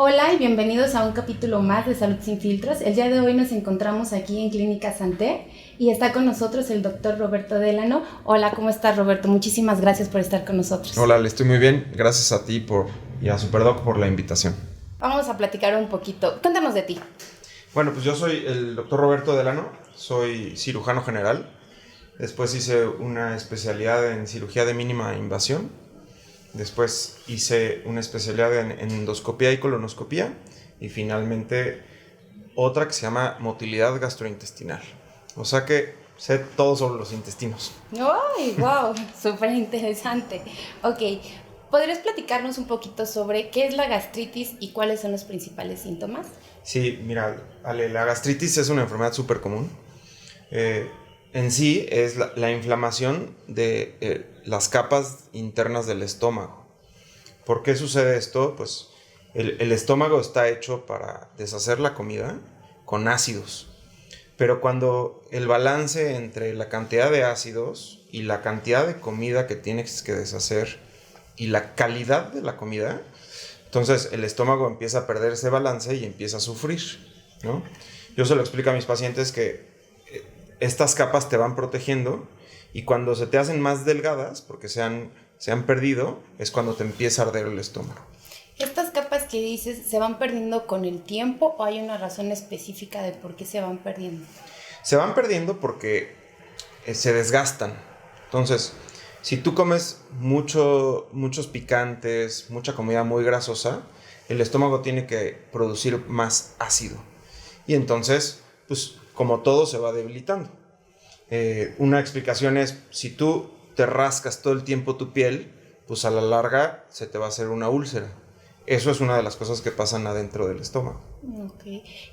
Hola y bienvenidos a un capítulo más de Salud Sin Filtros. El día de hoy nos encontramos aquí en Clínica Santé y está con nosotros el doctor Roberto Delano. Hola, ¿cómo estás, Roberto? Muchísimas gracias por estar con nosotros. Hola, le estoy muy bien. Gracias a ti y a Superdoc por la invitación. Vamos a platicar un poquito. Cuéntanos de ti. Bueno, pues yo soy el doctor Roberto Delano, soy cirujano general. Después hice una especialidad en cirugía de mínima invasión. Después hice una especialidad en endoscopía y colonoscopía. Y finalmente otra que se llama motilidad gastrointestinal. O sea que sé todo sobre los intestinos. ¡Ay, wow! Súper interesante. Ok, ¿podrías platicarnos un poquito sobre qué es la gastritis y cuáles son los principales síntomas? Sí, mira, Ale, la gastritis es una enfermedad súper común. En sí es la inflamación de las capas internas del estómago. ¿Por qué sucede esto? Pues el estómago está hecho para deshacer la comida con ácidos. Pero cuando el balance entre la cantidad de ácidos y la cantidad de comida que tienes que deshacer y la calidad de la comida, entonces el estómago empieza a perder ese balance y empieza a sufrir, ¿no? Yo se lo explico a mis pacientes que estas capas te van protegiendo y cuando se te hacen más delgadas, porque se han perdido, es cuando te empieza a arder el estómago. ¿Estas capas que dices se van perdiendo con el tiempo o hay una razón específica de por qué se van perdiendo? Se van perdiendo porque se desgastan. Entonces, si tú comes muchos picantes, mucha comida muy grasosa, el estómago tiene que producir más ácido. Y entonces, pues como todo se va debilitando. Una explicación es, si tú te rascas todo el tiempo tu piel, pues a la larga se te va a hacer una úlcera. Eso es una de las cosas que pasan adentro del estómago. Ok.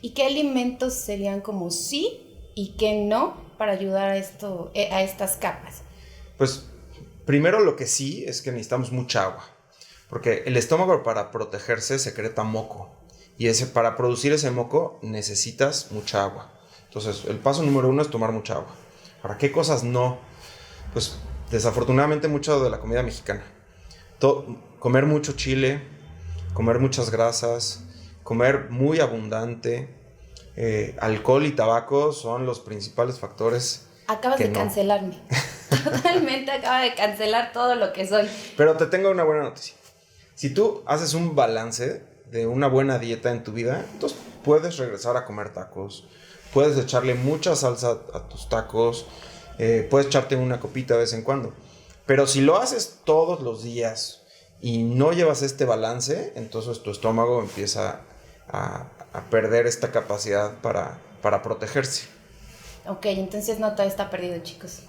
¿Y qué alimentos serían como sí y qué no para ayudar a estas capas? Pues primero lo que sí es que necesitamos mucha agua, porque el estómago para protegerse secreta moco y para producir ese moco necesitas mucha agua. Entonces el paso número 1 es tomar mucha agua. ¿Para qué cosas no? Pues desafortunadamente mucho de la comida mexicana. Comer mucho chile, comer muchas grasas, comer muy abundante, alcohol y tabaco son los principales factores. Acabas de cancelarme. Totalmente acaba de cancelar todo lo que soy. Pero te tengo una buena noticia. Si tú haces un balance de una buena dieta en tu vida, entonces puedes regresar a comer tacos, puedes echarle mucha salsa a tus tacos, puedes echarte una copita de vez en cuando. Pero si lo haces todos los días y no llevas este balance, entonces tu estómago empieza a perder esta capacidad para protegerse. Ok, entonces no todo está perdido, chicos.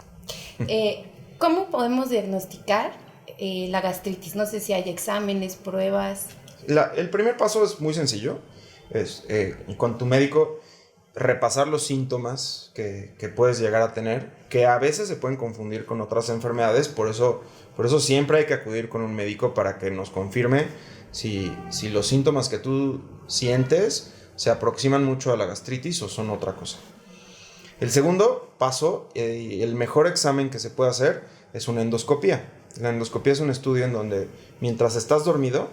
¿Cómo podemos diagnosticar la gastritis? No sé si hay exámenes, pruebas. El primer paso es muy sencillo. Es con tu médico repasar los síntomas que puedes llegar a tener, que a veces se pueden confundir con otras enfermedades. Por eso siempre hay que acudir con un médico para que nos confirme si los síntomas que tú sientes se aproximan mucho a la gastritis o son otra cosa. El segundo paso, el mejor examen que se puede hacer es una endoscopía. La endoscopía es un estudio en donde mientras estás dormido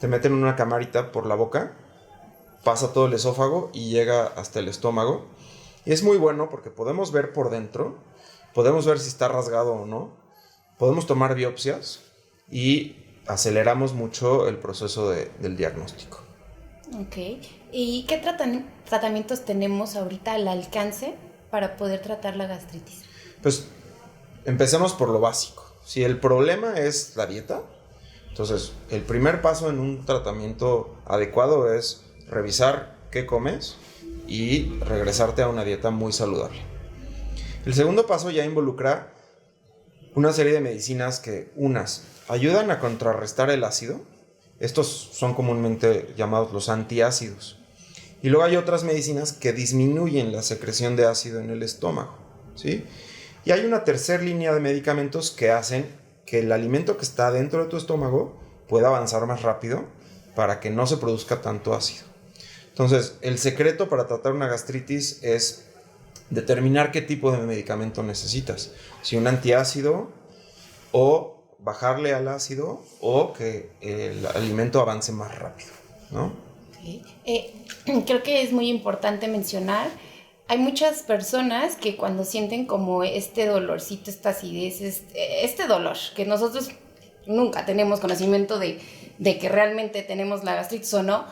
te meten una camarita por la boca, pasa todo el esófago y llega hasta el estómago. Y es muy bueno porque podemos ver por dentro, podemos ver si está rasgado o no, podemos tomar biopsias y aceleramos mucho el proceso del diagnóstico. Ok. ¿Y qué tratamientos tenemos ahorita al alcance para poder tratar la gastritis? Pues empecemos por lo básico. Si el problema es la dieta, entonces el primer paso en un tratamiento adecuado es revisar qué comes y regresarte a una dieta muy saludable. El segundo paso ya involucra una serie de medicinas que unas ayudan a contrarrestar el ácido. Estos son comúnmente llamados los antiácidos. Y luego hay otras medicinas que disminuyen la secreción de ácido en el estómago, ¿sí? Y hay una tercera línea de medicamentos que hacen que el alimento que está dentro de tu estómago pueda avanzar más rápido para que no se produzca tanto ácido. Entonces, el secreto para tratar una gastritis es determinar qué tipo de medicamento necesitas. Si un antiácido o bajarle al ácido o que el alimento avance más rápido, ¿no? Creo que es muy importante mencionar, hay muchas personas que cuando sienten como este dolorcito, esta acidez, este dolor, que nosotros nunca tenemos conocimiento de que realmente tenemos la gastritis o no,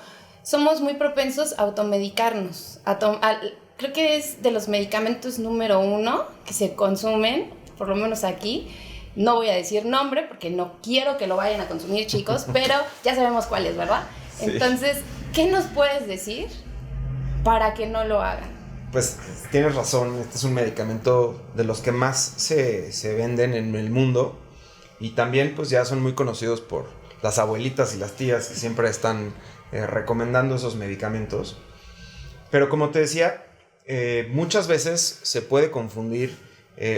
somos muy propensos a automedicarnos. Creo que es de los medicamentos número 1 que se consumen, por lo menos aquí. No voy a decir nombre porque no quiero que lo vayan a consumir, chicos, pero ya sabemos cuál es, ¿verdad? Sí. Entonces, ¿qué nos puedes decir para que no lo hagan? Pues tienes razón, este es un medicamento de los que más se venden en el mundo y también pues ya son muy conocidos por las abuelitas y las tías que siempre están recomendando esos medicamentos. Pero como te decía, muchas veces se puede confundir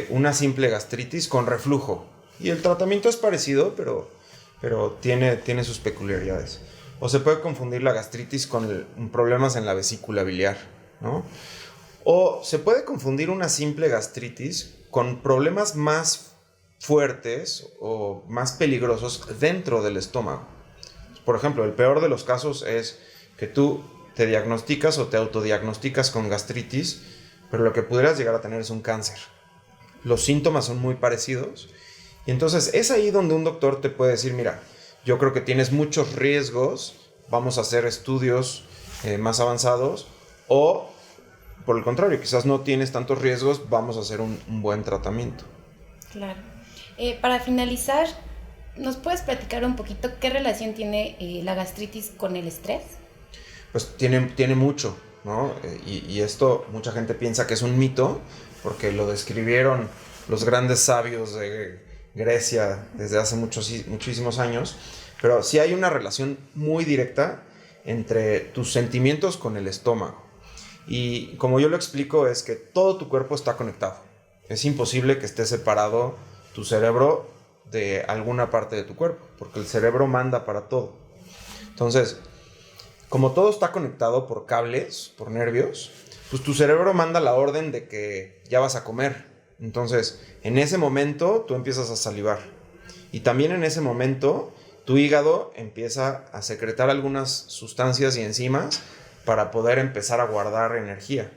una simple gastritis con reflujo. Y el tratamiento es parecido, pero tiene sus peculiaridades. O se puede confundir la gastritis con problemas en la vesícula biliar, ¿no? O se puede confundir una simple gastritis con problemas más fuertes o más peligrosos dentro del estómago. Por ejemplo, el peor de los casos es que tú te diagnosticas o te autodiagnosticas con gastritis, pero lo que pudieras llegar a tener es un cáncer. Los síntomas son muy parecidos y entonces es ahí donde un doctor te puede decir, mira, yo creo que tienes muchos riesgos, vamos a hacer estudios más avanzados, o por el contrario, quizás no tienes tantos riesgos, vamos a hacer un buen tratamiento. Claro. Para finalizar, ¿nos puedes platicar un poquito qué relación tiene la gastritis con el estrés? Pues tiene mucho, ¿no? Y esto mucha gente piensa que es un mito, porque lo describieron los grandes sabios de Grecia desde hace muchísimos años, pero sí hay una relación muy directa entre tus sentimientos con el estómago. Y como yo lo explico, es que todo tu cuerpo está conectado. Es imposible que esté separado tu cerebro de alguna parte de tu cuerpo, porque el cerebro manda para todo. Entonces, como todo está conectado por cables, por nervios, pues tu cerebro manda la orden de que ya vas a comer. Entonces, en ese momento tú empiezas a salivar. Y también en ese momento tu hígado empieza a secretar algunas sustancias y enzimas para poder empezar a guardar energía.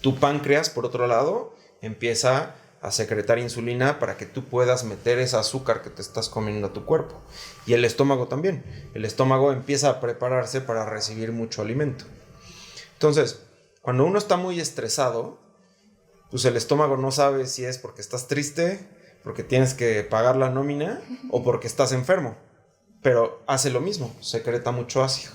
Tu páncreas, por otro lado, empieza a secretar insulina para que tú puedas meter ese azúcar que te estás comiendo a tu cuerpo. Y el estómago también. El estómago empieza a prepararse para recibir mucho alimento. Entonces, cuando uno está muy estresado, pues el estómago no sabe si es porque estás triste, porque tienes que pagar la nómina o porque estás enfermo. Pero hace lo mismo, secreta mucho ácido.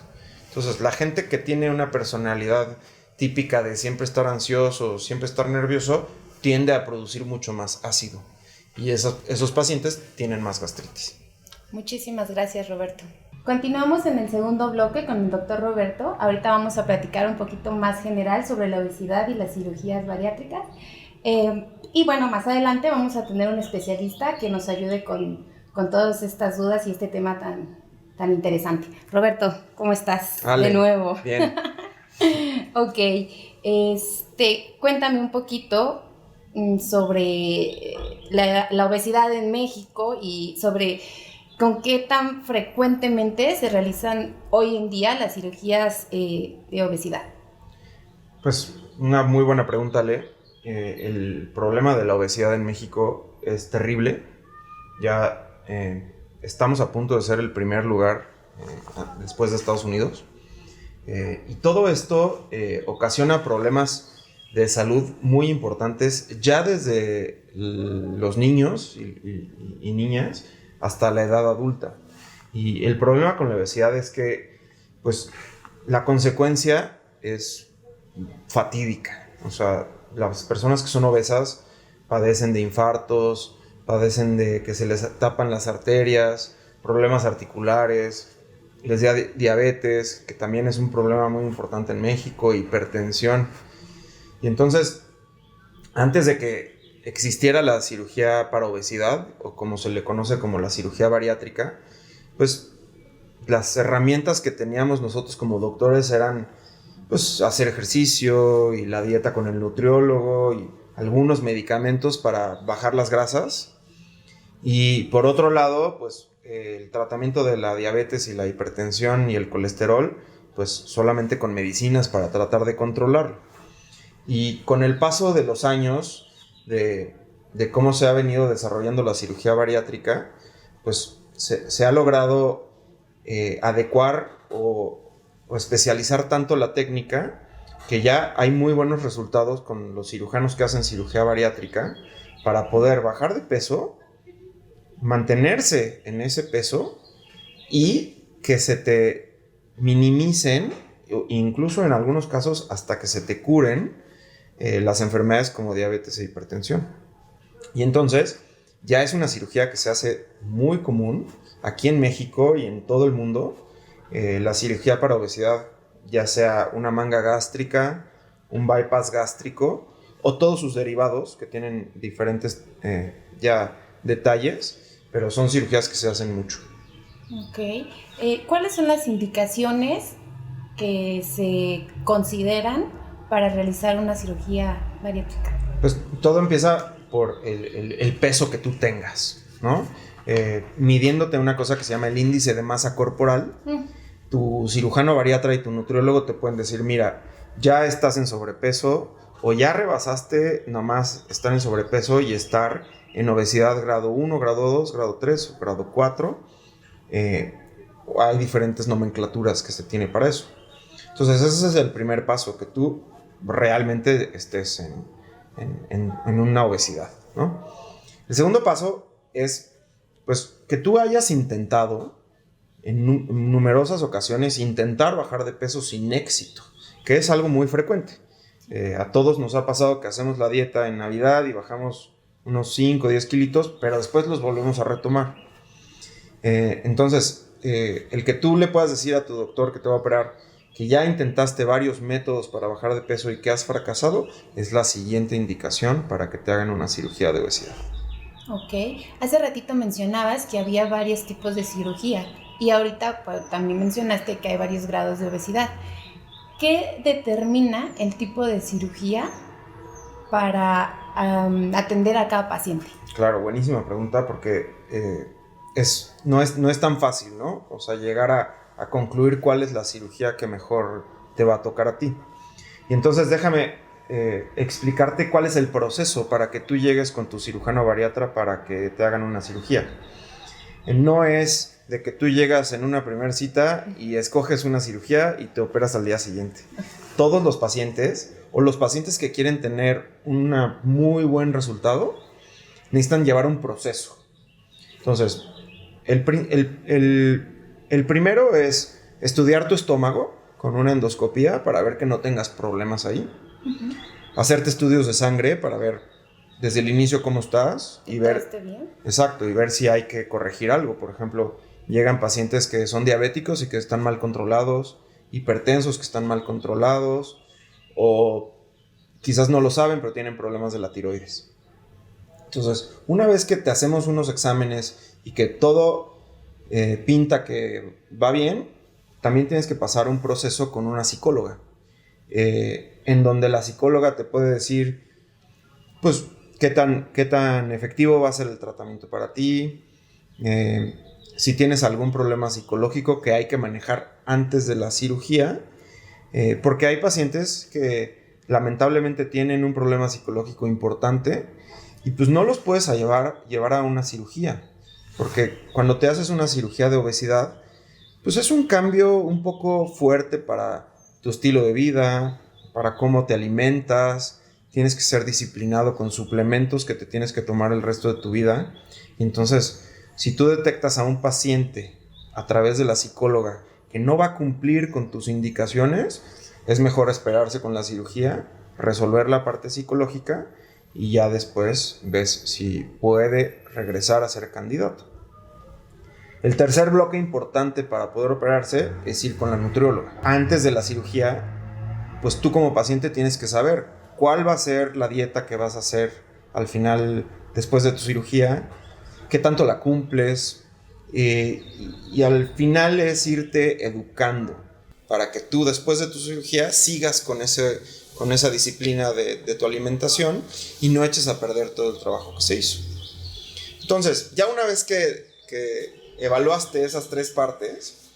Entonces, la gente que tiene una personalidad típica de siempre estar ansioso, siempre estar nervioso, tiende a producir mucho más ácido. Y esos pacientes tienen más gastritis. Muchísimas gracias, Roberto. Continuamos en el segundo bloque con el doctor Roberto. Ahorita vamos a platicar un poquito más general sobre la obesidad y las cirugías bariátricas. Y bueno, más adelante vamos a tener un especialista que nos ayude con todas estas dudas y este tema tan interesante. Roberto, ¿cómo estás? Ale, de nuevo. Bien. Ok, cuéntame un poquito sobre la obesidad en México y sobre con qué tan frecuentemente se realizan hoy en día las cirugías de obesidad. Pues una muy buena pregunta, Ale. El problema de la obesidad en México es terrible. Ya estamos a punto de ser el primer lugar después de Estados Unidos. Y todo esto ocasiona problemas de salud muy importantes ya desde los niños y niñas hasta la edad adulta. Y el problema con la obesidad es que pues, la consecuencia es fatídica. O sea, las personas que son obesas padecen de infartos, padecen de que se les tapan las arterias, problemas articulares, les da diabetes, que también es un problema muy importante en México, hipertensión. Y entonces, antes de que existiera la cirugía para obesidad, o como se le conoce como la cirugía bariátrica, pues las herramientas que teníamos nosotros como doctores eran pues, hacer ejercicio y la dieta con el nutriólogo y algunos medicamentos para bajar las grasas. Y por otro lado, pues el tratamiento de la diabetes y la hipertensión y el colesterol pues solamente con medicinas para tratar de controlarlo. Y con el paso de los años, de cómo se ha venido desarrollando la cirugía bariátrica, pues se ha logrado adecuar o especializar tanto la técnica que ya hay muy buenos resultados con los cirujanos que hacen cirugía bariátrica para poder bajar de peso, mantenerse en ese peso y que se te minimicen, incluso en algunos casos hasta que se te curen las enfermedades como diabetes e hipertensión. Y entonces ya es una cirugía que se hace muy común aquí en México y en todo el mundo. La cirugía para obesidad, ya sea una manga gástrica, un bypass gástrico o todos sus derivados que tienen diferentes ya detalles, pero son cirugías que se hacen mucho. Ok. ¿Cuáles son las indicaciones que se consideran para realizar una cirugía bariátrica? Pues todo empieza por el peso que tú tengas, ¿no? Midiéndote una cosa que se llama el índice de masa corporal. Tu cirujano bariatra y tu nutriólogo te pueden decir, mira, ya estás en sobrepeso o ya rebasaste nomás estar en sobrepeso y estar en obesidad grado 1, grado 2, grado 3 o grado 4. Hay diferentes nomenclaturas que se tiene para eso. Entonces ese es el primer paso, que tú realmente estés en una obesidad, ¿no? El segundo paso es pues que tú hayas intentado en numerosas ocasiones intentar bajar de peso sin éxito, que es algo muy frecuente. A todos nos ha pasado que hacemos la dieta en Navidad y bajamos unos 5 o 10 kilitos, pero después los volvemos a retomar. Entonces, el que tú le puedas decir a tu doctor que te va a operar que ya intentaste varios métodos para bajar de peso y que has fracasado, es la siguiente indicación para que te hagan una cirugía de obesidad. Ok. Hace ratito mencionabas que había varios tipos de cirugía y ahorita pues, también mencionaste que hay varios grados de obesidad. ¿Qué determina el tipo de cirugía para atender a cada paciente? Claro, buenísima pregunta porque no es tan fácil, ¿no? O sea, llegar a concluir cuál es la cirugía que mejor te va a tocar a ti. Y entonces déjame explicarte cuál es el proceso para que tú llegues con tu cirujano bariatra para que te hagan una cirugía. No es de que tú llegas en una primera cita y escoges una cirugía y te operas al día siguiente. Todos los pacientes o los pacientes que quieren tener un muy buen resultado necesitan llevar un proceso. Entonces, el primero es estudiar tu estómago con una endoscopía para ver que no tengas problemas ahí. Uh-huh. Hacerte estudios de sangre para ver desde el inicio cómo estás y ver, ¿esté bien? Exacto, y ver si hay que corregir algo. Por ejemplo, llegan pacientes que son diabéticos y que están mal controlados, hipertensos que están mal controlados, o quizás no lo saben pero tienen problemas de la tiroides. Entonces, una vez que te hacemos unos exámenes y que todo pinta que va bien, también tienes que pasar un proceso con una psicóloga, en donde la psicóloga te puede decir, pues, qué tan efectivo va a ser el tratamiento para ti, si tienes algún problema psicológico que hay que manejar antes de la cirugía, porque hay pacientes que lamentablemente tienen un problema psicológico importante y pues no los puedes llevar a una cirugía, porque cuando te haces una cirugía de obesidad, pues es un cambio un poco fuerte para tu estilo de vida, para cómo te alimentas. Tienes que ser disciplinado con suplementos que te tienes que tomar el resto de tu vida. Entonces, si tú detectas a un paciente a través de la psicóloga que no va a cumplir con tus indicaciones, es mejor esperarse con la cirugía, resolver la parte psicológica y ya después ves si puede regresar a ser candidato. El tercer bloque importante para poder operarse es ir con la nutrióloga. Antes de la cirugía, pues tú como paciente tienes que saber cuál va a ser la dieta que vas a hacer al final, después de tu cirugía, qué tanto la cumples, y al final es irte educando para que tú después de tu cirugía sigas con esa disciplina de tu alimentación y no eches a perder todo el trabajo que se hizo. Entonces, ya una vez que evaluaste esas tres partes,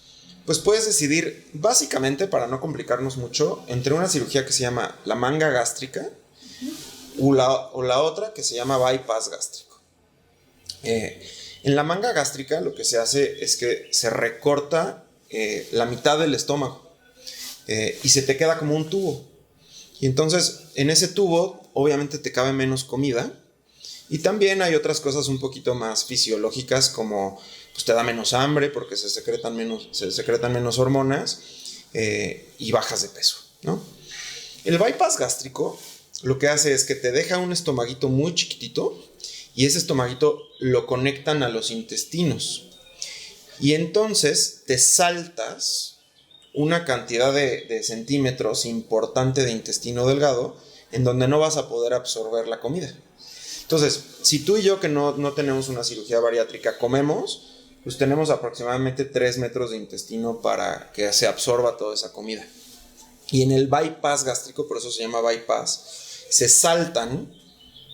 pues puedes decidir, básicamente, para no complicarnos mucho, entre una cirugía que se llama la manga gástrica o la otra que se llama bypass gástrico. En la manga gástrica lo que se hace es que se recorta la mitad del estómago y se te queda como un tubo. Y entonces en ese tubo obviamente te cabe menos comida. Y también hay otras cosas un poquito más fisiológicas, como pues te da menos hambre porque se secretan menos hormonas y bajas de peso, ¿no? El bypass gástrico lo que hace es que te deja un estomaguito muy chiquitito y ese estomaguito lo conectan a los intestinos. Y entonces te saltas una cantidad de centímetros importante de intestino delgado en donde no vas a poder absorber la comida. Entonces, si tú y yo que no tenemos una cirugía bariátrica comemos, pues tenemos aproximadamente 3 metros de intestino para que se absorba toda esa comida. Y en el bypass gástrico, por eso se llama bypass, se saltan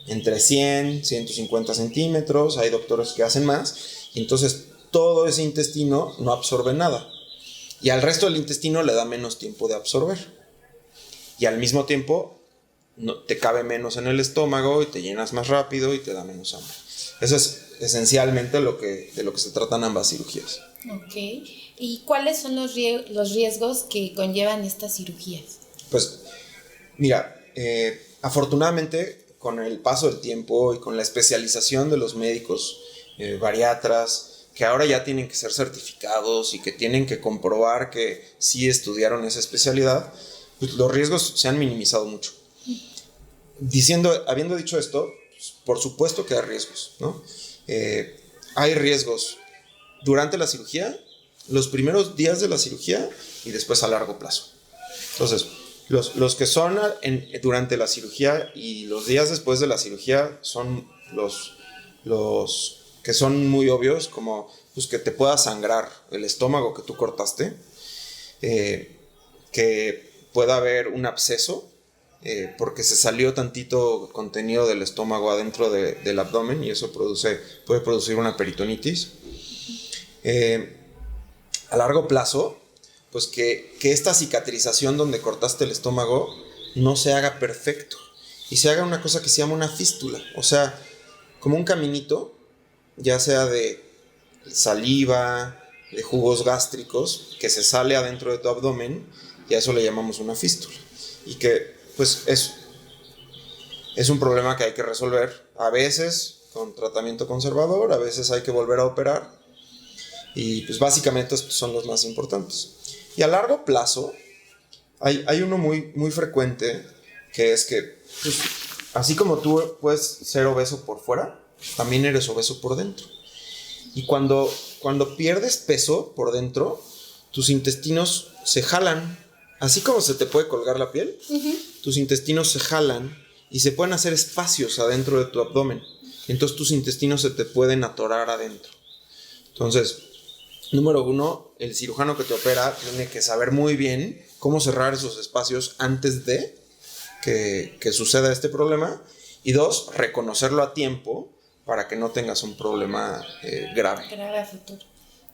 entre 100, 150 centímetros, hay doctores que hacen más, y entonces todo ese intestino no absorbe nada. Y al resto del intestino le da menos tiempo de absorber. Y al mismo tiempo te cabe menos en el estómago y te llenas más rápido y te da menos hambre. Eso es esencialmente de lo que se tratan ambas cirugías. Ok. ¿Y cuáles son los riesgos que conllevan estas cirugías? Pues, mira, afortunadamente con el paso del tiempo y con la especialización de los médicos bariatras, que ahora ya tienen que ser certificados y que tienen que comprobar que sí estudiaron esa especialidad, pues los riesgos se han minimizado mucho. Habiendo dicho esto, pues, por supuesto que hay riesgos, ¿no? Hay riesgos durante la cirugía, los primeros días de la cirugía y después a largo plazo. Entonces, los que son durante la cirugía y los días después de la cirugía son los que son muy obvios, como pues, que te pueda sangrar el estómago que tú cortaste, que pueda haber un absceso, porque se salió tantito contenido del estómago adentro del abdomen y eso puede producir una peritonitis. A largo plazo, pues que esta cicatrización donde cortaste el estómago no se haga perfecto y se haga una cosa que se llama una fístula, o sea, como un caminito, ya sea de saliva, de jugos gástricos, que se sale adentro de tu abdomen y a eso le llamamos una fístula. Y que pues es un problema que hay que resolver, a veces con tratamiento conservador, a veces hay que volver a operar y pues básicamente estos son los más importantes. Y a largo plazo hay uno muy, muy frecuente, que es que pues, así como tú puedes ser obeso por fuera, también eres obeso por dentro. Y cuando pierdes peso por dentro, tus intestinos se jalan. Así como se te puede colgar la piel, tus intestinos se jalan y se pueden hacer espacios adentro de tu abdomen. Entonces tus intestinos se te pueden atorar adentro. Entonces, número 1, el cirujano que te opera tiene que saber muy bien cómo cerrar esos espacios antes de que suceda este problema. Y 2, reconocerlo a tiempo para que no tengas un problema grave. Grave a futuro.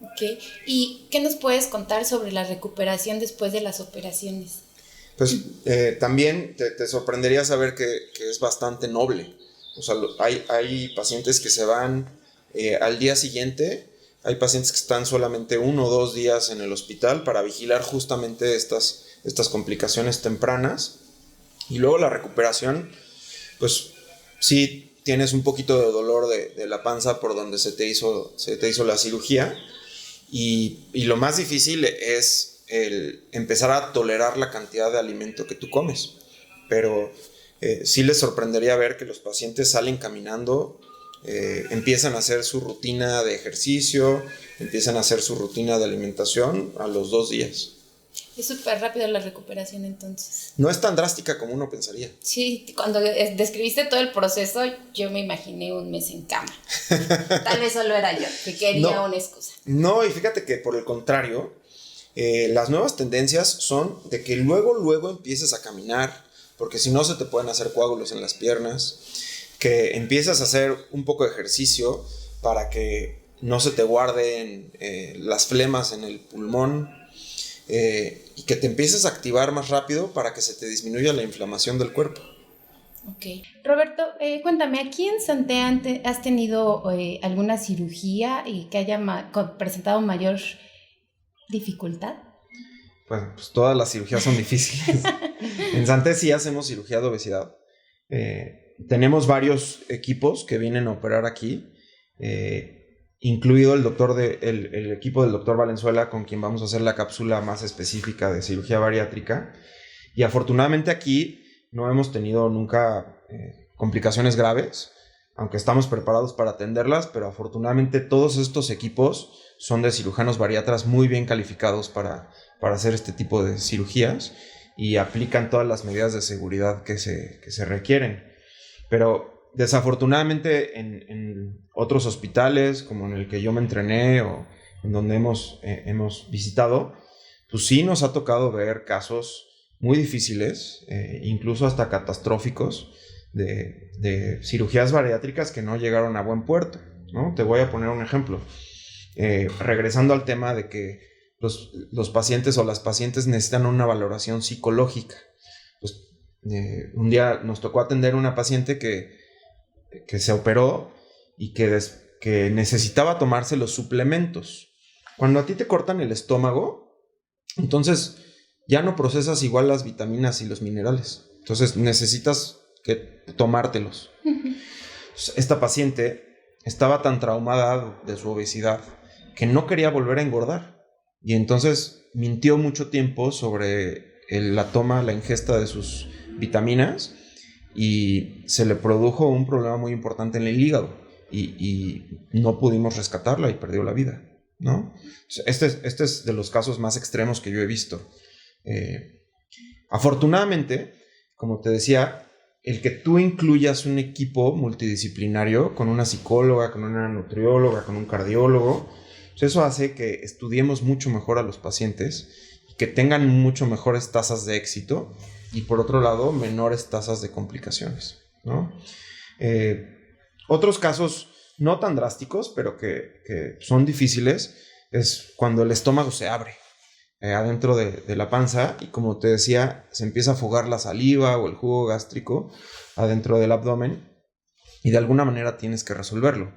Ok. ¿Y qué nos puedes contar sobre la recuperación después de las operaciones? Pues también te sorprendería saber que es bastante noble. O sea, hay pacientes que se van al día siguiente, hay pacientes que están solamente 1 o 2 días en el hospital para vigilar justamente estas complicaciones tempranas. Y luego la recuperación, pues sí tienes un poquito de dolor de la panza por donde se te hizo la cirugía. Y lo más difícil es el empezar a tolerar la cantidad de alimento que tú comes. Pero sí les sorprendería ver que los pacientes salen caminando, empiezan a hacer su rutina de ejercicio, empiezan a hacer su rutina de alimentación a los 2 días. Es súper rápido la recuperación entonces. No es tan drástica como uno pensaría. Sí, cuando describiste todo el proceso, yo me imaginé un mes en cama. Tal vez solo era yo, que quería una excusa. No, y fíjate que por el contrario, las nuevas tendencias son de que luego empieces a caminar, porque si no se te pueden hacer coágulos en las piernas, que empiezas a hacer un poco de ejercicio para que no se te guarden las flemas en el pulmón. y que te empieces a activar más rápido para que se te disminuya la inflamación del cuerpo. Ok. Roberto, cuéntame, ¿aquí en Santé has tenido alguna cirugía y que haya presentado mayor dificultad? Pues todas las cirugías son difíciles. En Santé sí hacemos cirugía de obesidad. Tenemos varios equipos que vienen a operar aquí, incluido el equipo del doctor Valenzuela, con quien vamos a hacer la cápsula más específica de cirugía bariátrica. Y afortunadamente aquí no hemos tenido nunca complicaciones graves, aunque estamos preparados para atenderlas, pero afortunadamente todos estos equipos son de cirujanos bariatras muy bien calificados para hacer este tipo de cirugías y aplican todas las medidas de seguridad que se requieren. Pero desafortunadamente en otros hospitales, como en el que yo me entrené o en donde hemos visitado, pues sí nos ha tocado ver casos muy difíciles, incluso hasta catastróficos, de cirugías bariátricas que no llegaron a buen puerto, ¿no? Te voy a poner un ejemplo. Regresando al tema de que los pacientes o las pacientes necesitan una valoración psicológica. Pues, un día nos tocó atender a una paciente que se operó y que necesitaba tomarse los suplementos. Cuando a ti te cortan el estómago, entonces ya no procesas igual las vitaminas y los minerales. Entonces necesitas tomártelos. Esta paciente estaba tan traumada de su obesidad que no quería volver a engordar. Y entonces mintió mucho tiempo sobre la ingesta de sus vitaminas y se le produjo un problema muy importante en el hígado y no pudimos rescatarla y perdió la vida, ¿no? Este es de los casos más extremos que yo he visto. Afortunadamente, como te decía, el que tú incluyas un equipo multidisciplinario con una psicóloga, con una nutrióloga, con un cardiólogo, pues eso hace que estudiemos mucho mejor a los pacientes y que tengan mucho mejores tasas de éxito y, por otro lado, menores tasas de complicaciones, ¿no? Otros casos no tan drásticos, pero que son difíciles, es cuando el estómago se abre adentro de la panza y, como te decía, se empieza a afogar la saliva o el jugo gástrico adentro del abdomen y de alguna manera tienes que resolverlo.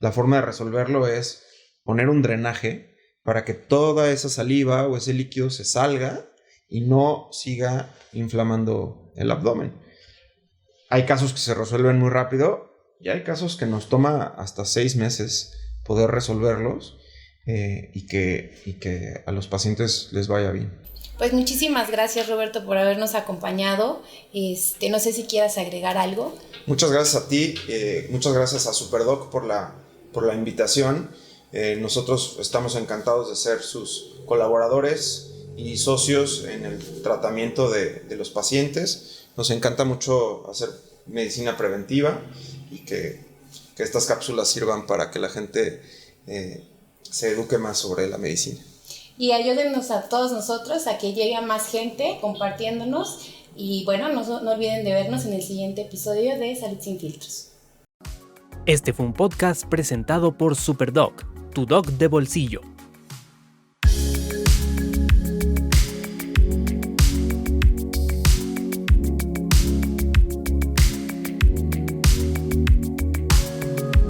La forma de resolverlo es poner un drenaje para que toda esa saliva o ese líquido se salga y no siga inflamando el abdomen. Hay casos que se resuelven muy rápido y hay casos que nos toma hasta 6 meses poder resolverlos. Y que a los pacientes les vaya bien. Pues muchísimas gracias, Roberto, por habernos acompañado. No sé si quieras agregar algo. Muchas gracias a ti, muchas gracias a Superdoc por la invitación. Nosotros estamos encantados de ser sus colaboradores y socios en el tratamiento de los pacientes. Nos encanta mucho hacer medicina preventiva y que estas cápsulas sirvan para que la gente se eduque más sobre la medicina. Y ayúdennos a todos nosotros a que llegue a más gente compartiéndonos. Y bueno, no olviden de vernos en el siguiente episodio de Salud Sin Filtros. Este fue un podcast presentado por Superdoc, tu doc de bolsillo.